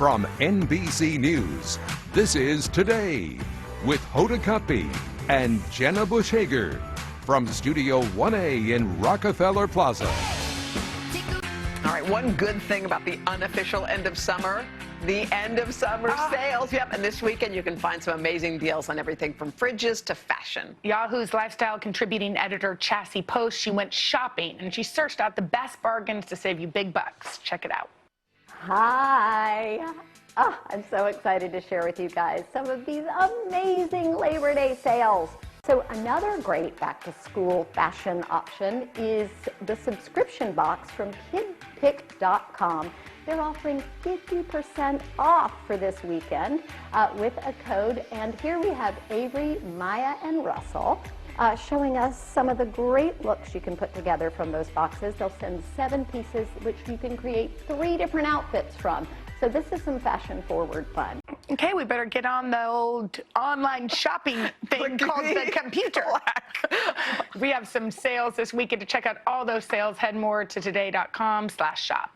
From NBC News, this is Today with Hoda Kotb and Jenna Bush-Hager from Studio 1A in Rockefeller Plaza. All right, one good thing about the unofficial end of summer, the end of summer sales. Yep, and this weekend you can find some amazing deals on everything from fridges to fashion. Yahoo's lifestyle contributing editor Chassie Post, she went shopping and she searched out the best bargains to save you big bucks. Check it out. Hi. I'm so excited to share with you guys some of these amazing Labor Day sales. So another great back-to-school fashion option is the subscription box from kidpik.com. They're offering 50% off for this weekend with a code. And here we have Avery, Maya, and Russell showing us some of the great looks you can put together from those boxes. They'll send 7 pieces, which you can create 3 different outfits from. So this is some fashion-forward fun. Okay, we better get on the old online shopping thing called the computer. We have some sales this weekend. To check out all those sales, head more to today.com/shop.